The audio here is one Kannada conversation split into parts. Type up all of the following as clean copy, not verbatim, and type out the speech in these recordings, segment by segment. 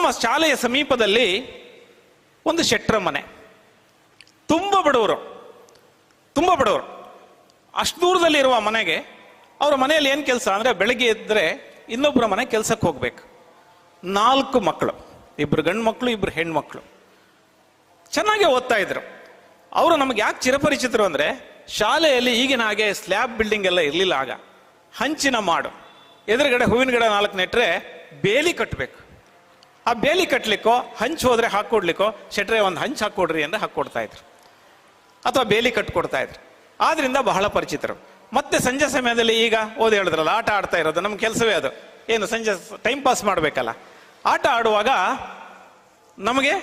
ನಮ್ಮ ಶಾಲೆಯ ಸಮೀಪದಲ್ಲಿ ಒಂದು ಶೆಟ್ರ ಮನೆ, ತುಂಬ ಬಡವರು. ಅಷ್ಟು ದೂರದಲ್ಲಿ ಇರುವ ಮನೆಗೆ ಅವರ ಮನೆಯಲ್ಲಿ ಏನು ಕೆಲಸ ಅಂದರೆ, ಬೆಳಗ್ಗೆ ಎದ್ದರೆ ಇನ್ನೊಬ್ಬರ ಮನೆ ಕೆಲಸಕ್ಕೆ ಹೋಗ್ಬೇಕು. 4 ಮಕ್ಕಳು, 2 ಗಂಡು ಮಕ್ಕಳು 2 ಹೆಣ್ಮಕ್ಳು, ಚೆನ್ನಾಗಿ ಓದ್ತಾ ಇದ್ರು. ಅವರು ನಮಗೆ ಯಾಕೆ ಚಿರಪರಿಚಿತರು ಅಂದರೆ, ಶಾಲೆಯಲ್ಲಿ ಈಗಿನ ಹಾಗೆ ಸ್ಲ್ಯಾಬ್ ಬಿಲ್ಡಿಂಗ್ ಎಲ್ಲ ಇರಲಿಲ್ಲ. ಆಗ ಹಂಚಿನ ಮಾಡು, ಎದುರುಗಡೆ ಹೂವಿನ ಗಿಡ 4 ನೆಟ್ಟರೆ ಬೇಲಿ ಕಟ್ಟಬೇಕು. ಆ ಬೇಲಿ ಕಟ್ಟಲಿಕ್ಕೋ, ಹಂಚು ಹೋದರೆ ಹಾಕ್ಕೊಡ್ಲಿಕ್ಕೋ, ಶೆಟ್ರೆ ಒಂದು ಹಂಚು ಹಾಕ್ಕೊಡ್ರಿ ಅಂದರೆ ಹಾಕ್ಕೊಡ್ತಾ ಇದ್ರು, ಅಥವಾ ಬೇಲಿ ಕಟ್ಕೊಡ್ತಾ ಇದ್ರು. ಆದ್ರಿಂದ ಬಹಳ ಪರಿಚಿತರು. ಮತ್ತೆ ಸಂಜೆ ಸಮಯದಲ್ಲಿ ಈಗ ಹೇಳಿದ್ರಲ್ಲ, ಆಟ ಆಡ್ತಾ ಇರೋದು ನಮ್ಮ ಕೆಲಸವೇ ಅದು. ಏನು, ಸಂಜೆ ಟೈಮ್ ಪಾಸ್ ಮಾಡಬೇಕಲ್ಲ. ಆಟ ಆಡುವಾಗ ನಮಗೆ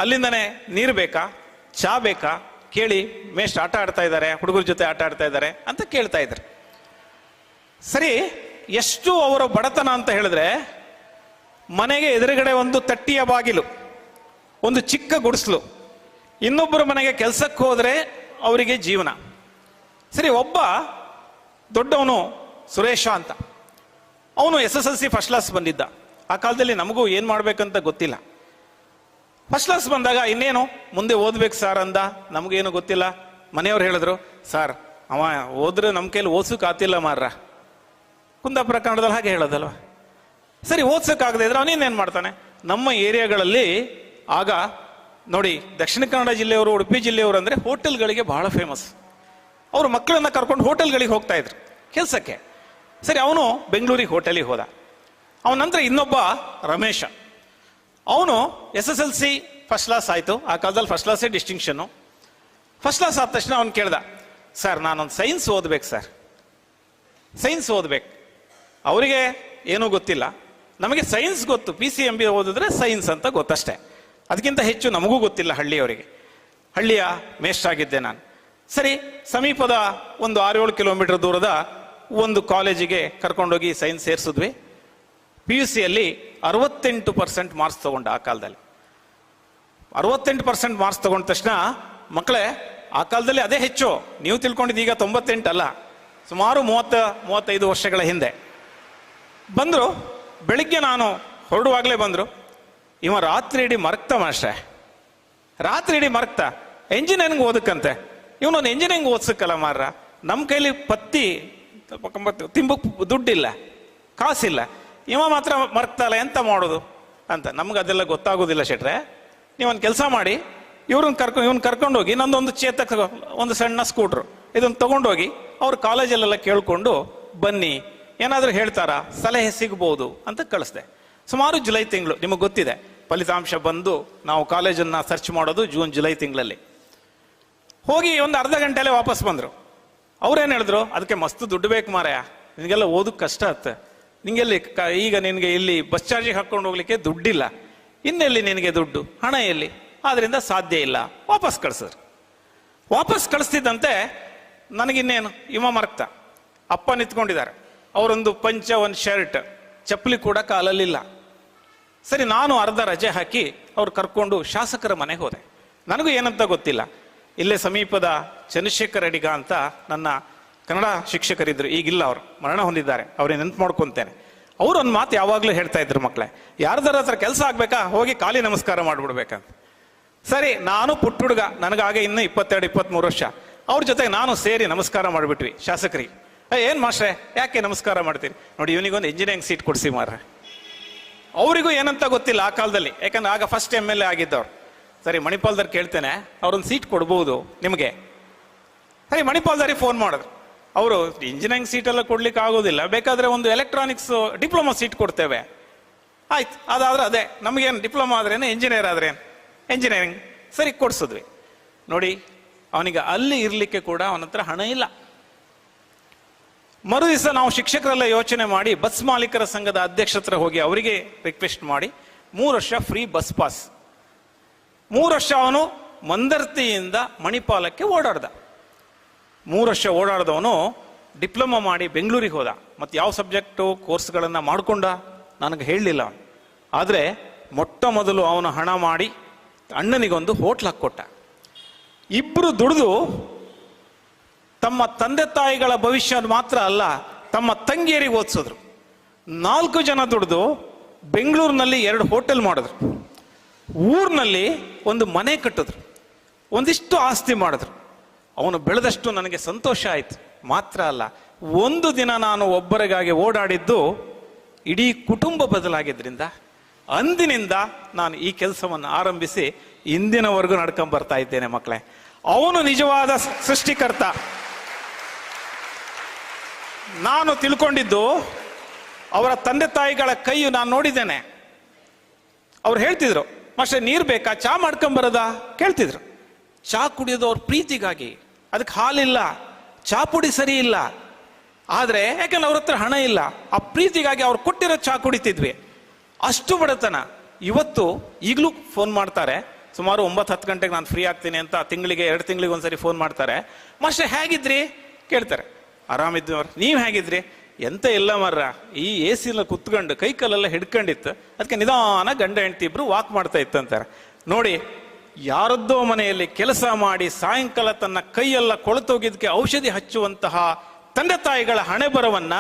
ಅಲ್ಲಿಂದನೇ ನೀರು ಬೇಕಾ, ಚಾ ಬೇಕಾ ಕೇಳಿ, ಮೇಷ್ಟ್ ಆಟ ಆಡ್ತಾ ಇದ್ದಾರೆ, ಹುಡುಗರ ಜೊತೆ ಆಟ ಆಡ್ತಾ ಇದ್ದಾರೆ ಅಂತ ಕೇಳ್ತಾ ಇದ್ರು. ಸರಿ, ಎಷ್ಟು ಅವರ ಬಡತನ ಅಂತ ಹೇಳಿದ್ರೆ, ಮನೆಗೆ ಎದುರುಗಡೆ ಒಂದು ತಟ್ಟಿಯ ಬಾಗಿಲು, ಒಂದು ಚಿಕ್ಕ ಗುಡಿಸಲು, ಇನ್ನೊಬ್ಬರ ಮನೆಗೆ ಕೆಲಸಕ್ಕೆ ಹೋದರೆ ಅವರಿಗೆ ಜೀವನ. ಸರಿ, ಒಬ್ಬ ದೊಡ್ಡವನು ಸುರೇಶ ಅಂತ, ಅವನು SSLC ಫಸ್ಟ್ ಕ್ಲಾಸ್ ಬಂದಿದ್ದ. ಆ ಕಾಲದಲ್ಲಿ ನಮಗೂ ಏನು ಮಾಡ್ಬೇಕಂತ ಗೊತ್ತಿಲ್ಲ. ಫಸ್ಟ್ ಕ್ಲಾಸ್ ಬಂದಾಗ ಇನ್ನೇನು ಮುಂದೆ ಓದ್ಬೇಕು ಸರ್ ಅಂದ. ನಮಗೇನು ಗೊತ್ತಿಲ್ಲ. ಮನೆಯವ್ರು ಹೇಳಿದ್ರು, ಸರ್ ಅವ ಓದ್ರೆ ನಮ್ಮ ಕೈಲಿ ಓದ್ಸೋಕೆ ಆತಿಲ್ಲ ಮಾರ್ರ. ಕುಂದಾಪುರ ಕನ್ನಡದಲ್ಲಿ ಹಾಗೆ ಹೇಳೋದಲ್ವ. ಸರಿ, ಓದ್ಸೋಕ್ಕಾಗದೇ ಇದ್ರೆ ಅವನೇನೇನು ಮಾಡ್ತಾನೆ. ನಮ್ಮ ಏರಿಯಾಗಳಲ್ಲಿ ಆಗ ನೋಡಿ, ದಕ್ಷಿಣ ಕನ್ನಡ ಜಿಲ್ಲೆಯವರು, ಉಡುಪಿ ಜಿಲ್ಲೆಯವರು ಅಂದರೆ ಹೋಟೆಲ್ಗಳಿಗೆ ಬಹಳ ಫೇಮಸ್. ಅವರು ಮಕ್ಕಳನ್ನ ಕರ್ಕೊಂಡು ಹೋಟೆಲ್ಗಳಿಗೆ ಹೋಗ್ತಾ ಇದ್ರು ಕೆಲಸಕ್ಕೆ. ಸರಿ, ಅವನು ಬೆಂಗಳೂರಿಗೆ ಹೋಟೆಲಿಗೆ ಹೋದ. ಅವನ ನಂತರ ಇನ್ನೊಬ್ಬ ರಮೇಶ, ಅವನು SSLC ಫಸ್ಟ್ ಕ್ಲಾಸ್ ಆಯಿತು. ಆ ಕಾಲದಲ್ಲಿ ಫಸ್ಟ್ ಕ್ಲಾಸೇ ಡಿಸ್ಟಿಂಕ್ಷನ್ನು. ಫಸ್ಟ್ ಕ್ಲಾಸ್ ಆದ ತಕ್ಷಣ ಅವನು ಕೇಳ್ದ, ಸರ್ ನಾನೊಂದು ಸೈನ್ಸ್ ಓದ್ಬೇಕು ಸರ್, ಸೈನ್ಸ್ ಓದ್ಬೇಕು. ಅವರಿಗೆ ಏನೂ ಗೊತ್ತಿಲ್ಲ, ನಮಗೆ ಸೈನ್ಸ್ ಗೊತ್ತು. PCMB ಓದಿದ್ರೆ ಸೈನ್ಸ್ ಅಂತ ಗೊತ್ತಷ್ಟೇ, ಅದಕ್ಕಿಂತ ಹೆಚ್ಚು ನಮಗೂ ಗೊತ್ತಿಲ್ಲ. ಹಳ್ಳಿಯವರಿಗೆ, ಹಳ್ಳಿಯ ಮೇಷ್ಟ್ರಾಗಿದ್ದೆ ನಾನು. ಸರಿ, ಸಮೀಪದ ಒಂದು 6-7 ಕಿಲೋಮೀಟರ್ ದೂರದ ಒಂದು ಕಾಲೇಜಿಗೆ ಕರ್ಕೊಂಡೋಗಿ ಸೈನ್ಸ್ ಸೇರಿಸಿದ್ವಿ. PUCಯಲ್ಲಿ 68% ಮಾರ್ಕ್ಸ್ ತಗೊಂಡ. ಆ ಕಾಲದಲ್ಲಿ 68% ಮಾರ್ಕ್ಸ್ ತಗೊಂಡ ತಕ್ಷಣ, ಮಕ್ಕಳೇ ಆ ಕಾಲದಲ್ಲಿ ಅದೇ ಹೆಚ್ಚು. ನೀವು ತಿಳ್ಕೊಂಡಿದ್ದು ಈಗ 98 ಅಲ್ಲ, ಸುಮಾರು 30-35 ವರ್ಷಗಳ ಹಿಂದೆ ಬಂದರು. ಬೆಳಿಗ್ಗೆ ನಾನು ಹೊರಡುವಾಗಲೇ ಬಂದರು. ಇವ ರಾತ್ರಿ ಇಡೀ ಮರಕ್ತ ಮಾಸ್ಟ್ರೆ, ರಾತ್ರಿ ಇಡೀ ಮರಕ್ತ, ಎಂಜಿನಿಯರಿಂಗ್ ಓದಕ್ಕಂತೆ. ಇವನೊಂದು ಎಂಜಿನಿಯರಿಂಗ್ ಓದ್ಸಕ್ಕಲ್ಲ ಮಾರ್ರ, ನಮ್ಮ ಕೈಲಿ ಪತ್ತಿ ತಿಂಬಕ್ಕೆ ದುಡ್ಡಿಲ್ಲ, ಕಾಸಿಲ್ಲ, ಇವ ಮಾತ್ರ ಮರ್ಕ್ತಲ್ಲ, ಎಂತ ಮಾಡೋದು ಅಂತ. ನಮ್ಗೆ ಅದೆಲ್ಲ ಗೊತ್ತಾಗೋದಿಲ್ಲ ಶೆಟ್ರೆ. ನೀವೊಂದು ಕೆಲಸ ಮಾಡಿ, ಇವನ್ ಕರ್ಕೊಂಡೋಗಿ, ನಂದೊಂದು ಚೇತಕ, ಒಂದು ಸಣ್ಣ ಸ್ಕೂಟ್ರು, ಇದನ್ನು ತೊಗೊಂಡೋಗಿ ಅವ್ರ ಕಾಲೇಜಲ್ಲೆಲ್ಲ ಕೇಳ್ಕೊಂಡು ಬನ್ನಿ, ಏನಾದರೂ ಹೇಳ್ತಾರಾ, ಸಲಹೆ ಸಿಗ್ಬೋದು ಅಂತ ಕಳಿಸ್ದೆ. ಸುಮಾರು ಜುಲೈ ತಿಂಗಳು, ನಿಮಗೆ ಗೊತ್ತಿದೆ ಫಲಿತಾಂಶ ಬಂದು ನಾವು ಕಾಲೇಜನ್ನು ಸರ್ಚ್ ಮಾಡೋದು ಜೂನ್-ಜುಲೈ ತಿಂಗಳಲ್ಲಿ. ಹೋಗಿ ಒಂದು ಅರ್ಧ ಗಂಟೆಯಲ್ಲೇ ವಾಪಸ್ ಬಂದರು. ಅವ್ರೇನು ಹೇಳಿದ್ರು, ಅದಕ್ಕೆ ಮಸ್ತ್ ದುಡ್ಡು ಬೇಕು ಮಾರಾಯ, ನಿನಗೆಲ್ಲ ಓದಕ್ಕೆ ಕಷ್ಟ ಆಗುತ್ತೆ, ನಿಂಗೆಲ್ಲಿ ಈಗ ನಿನಗೆ ಇಲ್ಲಿ ಬಸ್ ಚಾರ್ಜಿಗೆ ಹಾಕ್ಕೊಂಡು ಹೋಗ್ಲಿಕ್ಕೆ ದುಡ್ಡಿಲ್ಲ, ಇನ್ನೆಲ್ಲಿ ನಿನಗೆ ದುಡ್ಡು, ಹಣ ಎಲ್ಲಿ, ಆದ್ದರಿಂದ ಸಾಧ್ಯ ಇಲ್ಲ, ವಾಪಸ್ ಕಳಿಸಿದ್ರು. ವಾಪಸ್ ಕಳಿಸ್ತಿದ್ದಂತೆ ನನಗಿನ್ನೇನು, ಇವ ಮರಕ್ತ, ಅಪ್ಪ ನಿಂತ್ಕೊಂಡಿದ್ದಾರೆ, ಅವರೊಂದು ಪಂಚ, ಒಂದು ಶರ್ಟ್, ಚಪ್ಪಲಿ ಕೂಡ ಕಾಲಲ್ಲಿಲ್ಲ. ಸರಿ, ನಾನು ಅರ್ಧ ರಜೆ ಹಾಕಿ ಅವ್ರು ಕರ್ಕೊಂಡು ಶಾಸಕರ ಮನೆಗೆ ಹೋದೆ. ನನಗೂ ಏನಂತ ಗೊತ್ತಿಲ್ಲ. ಇಲ್ಲೇ ಸಮೀಪದ ಚಂದ್ರಶೇಖರ್ ಅಡಿಗ ಅಂತ ನನ್ನ ಕನ್ನಡ ಶಿಕ್ಷಕರಿದ್ರು, ಈಗಿಲ್ಲ, ಅವರು ಮರಣ ಹೊಂದಿದ್ದಾರೆ, ಅವ್ರನ್ನ ನೆನ್ಪು ಮಾಡ್ಕೊತೇನೆ. ಅವ್ರು ಒಂದು ಮಾತು ಯಾವಾಗಲೂ ಹೇಳ್ತಾ ಇದ್ರು, ಮಕ್ಕಳೇ ಯಾರ್ದಾರ ಹತ್ರ ಕೆಲಸ ಆಗ್ಬೇಕಾ, ಹೋಗಿ ಖಾಲಿ ನಮಸ್ಕಾರ ಮಾಡ್ಬಿಡ್ಬೇಕಂತ. ಸರಿ, ನಾನು ಪುಟ್ಟ ಹುಡುಗ, ನನಗಾಗ ಇನ್ನೂ 22-23 ವರ್ಷ, ಅವ್ರ ಜೊತೆಗೆ ನಾನು ಸೇರಿ ನಮಸ್ಕಾರ ಮಾಡಿಬಿಟ್ವಿ ಶಾಸಕರಿಗೆ. ಏನು ಮಾಸ್ಟ್ರೆ ಯಾಕೆ ನಮಸ್ಕಾರ ಮಾಡ್ತೀರಿ, ನೋಡಿ ಇವನಿಗೊಂದು ಇಂಜಿನಿಯರಿಂಗ್ ಸೀಟ್ ಕೊಡಿಸಿ ಮಾರ್ರೆ. ಅವರಿಗೂ ಏನಂತ ಗೊತ್ತಿಲ್ಲ ಆ ಕಾಲದಲ್ಲಿ, ಯಾಕಂದ್ರೆ ಆಗ ಫಸ್ಟ್ MLA ಆಗಿದ್ದವ್ರು. ಸರಿ, ಮಣಿಪಾಲ್ದವ್ರು ಕೇಳ್ತೇನೆ, ಅವ್ರೊಂದು ಸೀಟ್ ಕೊಡ್ಬೋದು ನಿಮಗೆ. ಸರಿ, ಮಣಿಪಾಲ್ದವ್ರಿಗೆ ಫೋನ್ ಮಾಡಿದ್ರು. ಅವರು ಇಂಜಿನಿಯರಿಂಗ್ ಸೀಟೆಲ್ಲ ಕೊಡ್ಲಿಕ್ಕೆ ಆಗೋದಿಲ್ಲ, ಬೇಕಾದರೆ ಒಂದು ಎಲೆಕ್ಟ್ರಾನಿಕ್ಸ್ ಡಿಪ್ಲೊಮಾ ಸೀಟ್ ಕೊಡ್ತೇವೆ. ಆಯ್ತು, ಅದಾದ್ರೆ ಅದೇ, ನಮಗೇನು ಡಿಪ್ಲೊಮಾ ಆದ್ರೇನು, ಇಂಜಿನಿಯರ್ ಆದ್ರೇನು, ಇಂಜಿನಿಯರಿಂಗ್. ಸರಿ, ಕೊಡಿಸಿದ್ವಿ. ನೋಡಿ, ಅವನಿಗೆ ಅಲ್ಲಿ ಇರಲಿಕ್ಕೆ ಕೂಡ ಅವನ ಹತ್ರ ಹಣ ಇಲ್ಲ. ಮರು ದಿವಸ ನಾವು ಶಿಕ್ಷಕರೆಲ್ಲ ಯೋಚನೆ ಮಾಡಿ ಬಸ್ ಮಾಲೀಕರ ಸಂಘದ ಅಧ್ಯಕ್ಷ ಹತ್ರ ಹೋಗಿ ಅವರಿಗೆ ರಿಕ್ವೆಸ್ಟ್ ಮಾಡಿ 3 ವರ್ಷ ಫ್ರೀ ಬಸ್ ಪಾಸ್. 3 ವರ್ಷ ಅವನು ಮಂದರ್ತಿಯಿಂದ ಮಣಿಪಾಲಕ್ಕೆ ಓಡಾಡ್ದ. 3 ವರ್ಷ ಓಡಾಡ್ದವನು ಡಿಪ್ಲೊಮಾ ಮಾಡಿ ಬೆಂಗಳೂರಿಗೆ ಹೋದ. ಮತ್ತು ಯಾವ ಸಬ್ಜೆಕ್ಟು ಕೋರ್ಸ್ಗಳನ್ನು ಮಾಡಿಕೊಂಡ ನನಗೆ ಹೇಳಲಿಲ್ಲ. ಆದರೆ ಮೊಟ್ಟ ಮೊದಲು ಅವನು ಹಣ ಮಾಡಿ ಅಣ್ಣನಿಗೊಂದು ಹೋಟ್ಲ್ ಹಾಕ್ಕೊಟ್ಟ. ಇಬ್ಬರು ದುಡಿದು ತಮ್ಮ ತಂದೆ ತಾಯಿಗಳ ಭವಿಷ್ಯ ಮಾತ್ರ ಅಲ್ಲ, ತಮ್ಮ ತಂಗಿಯರಿಗೆ ಓದಿಸಿದ್ರು. 4 ಜನ ದುಡಿದು ಬೆಂಗಳೂರಿನಲ್ಲಿ 2 ಹೋಟೆಲ್ ಮಾಡಿದ್ರು, ಊರಿನಲ್ಲಿ ಒಂದು ಮನೆ ಕಟ್ಟಿದ್ರು, ಒಂದಿಷ್ಟು ಆಸ್ತಿ ಮಾಡಿದ್ರು. ಅವನು ಬೆಳೆದಷ್ಟು ನನಗೆ ಸಂತೋಷ ಆಯಿತು. ಮಾತ್ರ ಅಲ್ಲ, ಒಂದು ದಿನ ನಾನು ಒಬ್ಬರಿಗಾಗಿ ಓಡಾಡಿದ್ದು ಇಡೀ ಕುಟುಂಬ ಬದಲಾಗಿದ್ದರಿಂದ ಅಂದಿನಿಂದ ನಾನು ಈ ಕೆಲಸವನ್ನು ಆರಂಭಿಸಿ ಇಂದಿನವರೆಗೂ ನಡ್ಕೊಂಡ್ ಬರ್ತಾ ಇದ್ದೇನೆ. ಮಕ್ಕಳೇ, ಅವನು ನಿಜವಾದ ಸೃಷ್ಟಿಕರ್ತ. ನಾನು ತಿಳ್ಕೊಂಡಿದ್ದು ಅವರ ತಂದೆ ತಾಯಿಗಳ ಕೈಯು ನಾನು ನೋಡಿದ್ದೇನೆ. ಅವ್ರು ಹೇಳ್ತಿದ್ರು, ಮಾಸ್ಟರ್ ನೀರು ಬೇಕಾ, ಚಾ ಮಾಡ್ಕೊಂಬರದ ಕೇಳ್ತಿದ್ರು. ಚಾ ಕುಡಿಯೋದು ಅವ್ರ ಪ್ರೀತಿಗಾಗಿ, ಅದಕ್ಕೆ ಹಾಲಿಲ್ಲ, ಚಾ ಪುಡಿ ಸರಿ ಇಲ್ಲ, ಆದರೆ ಯಾಕಂದ್ರೆ ಅವ್ರ ಹತ್ರ ಹಣ ಇಲ್ಲ, ಆ ಪ್ರೀತಿಗಾಗಿ ಅವ್ರು ಕೊಟ್ಟಿರೋ ಚಾ ಕುಡಿತಿದ್ವಿ. ಅಷ್ಟು ಬಡತನ. ಇವತ್ತು ಈಗಲೂ ಫೋನ್ ಮಾಡ್ತಾರೆ, ಸುಮಾರು 9-10 ಗಂಟೆಗೆ ನಾನು ಫ್ರೀ ಆಗ್ತೀನಿ ಅಂತ ತಿಂಗಳಿಗೆ 2 ತಿಂಗಳಿಗೆ ಒಂದ್ಸರಿ ಫೋನ್ ಮಾಡ್ತಾರೆ. ಮಾಸ್ಟರ್ ಹೇಗಿದ್ರಿ ಕೇಳ್ತಾರೆ. ಆರಾಮಿದ್ವಿ. ನೀವು ಹೇಗಿದ್ರಿ? ಎಂತ ಇಲ್ಲ ಮರ್ರ, ಈ ಎ ಸಿಲ ಕುತ್ಕೊಂಡು ಕೈ ಕಾಲೆಲ್ಲ ಹಿಡ್ಕೊಂಡಿತ್ತು, ಅದಕ್ಕೆ ನಿಧಾನ ಗಂಡ ಹೆಂಡತಿ ಇಬ್ರು ವಾಕ್ ಮಾಡ್ತಾ ಇತ್ತಂತಾರೆ. ನೋಡಿ, ಯಾರದ್ದೋ ಮನೆಯಲ್ಲಿ ಕೆಲಸ ಮಾಡಿ ಸಾಯಂಕಾಲ ತನ್ನ ಕೈಯೆಲ್ಲ ಕೊಳತೋಗಿದ್ದಕ್ಕೆ ಔಷಧಿ ಹಚ್ಚುವಂತಹ ತಂದೆ ತಾಯಿಗಳ ಹಣೆ ಬರವನ್ನ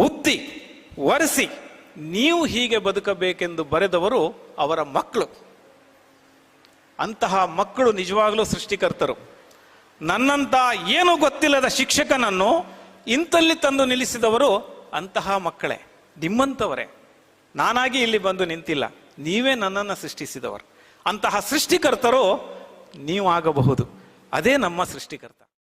ಉದ್ದಿ ಒರೆಸಿ ನೀವು ಹೀಗೆ ಬದುಕಬೇಕೆಂದು ಬರೆದವರು ಅವರ ಮಕ್ಕಳು. ಅಂತಹ ಮಕ್ಕಳು ನಿಜವಾಗ್ಲೂ ಸೃಷ್ಟಿಕರ್ತರು. ನನ್ನಂತ ಏನೂ ಗೊತ್ತಿಲ್ಲದ ಶಿಕ್ಷಕನನ್ನು ಇಂತಲ್ಲಿ ತಂದು ನಿಲ್ಲಿಸಿದವರು ಅಂತಹ ಮಕ್ಕಳೇ, ನಿಮ್ಮಂಥವರೇ. ನಾನಾಗಿ ಇಲ್ಲಿ ಬಂದು ನಿಂತಿಲ್ಲ, ನೀವೇ ನನ್ನನ್ನು ಸೃಷ್ಟಿಸಿದವರು. ಅಂತಹ ಸೃಷ್ಟಿಕರ್ತರು ನೀವು ಆಗಬಹುದು. ಅದೇ ನಮ್ಮ ಸೃಷ್ಟಿಕರ್ತ.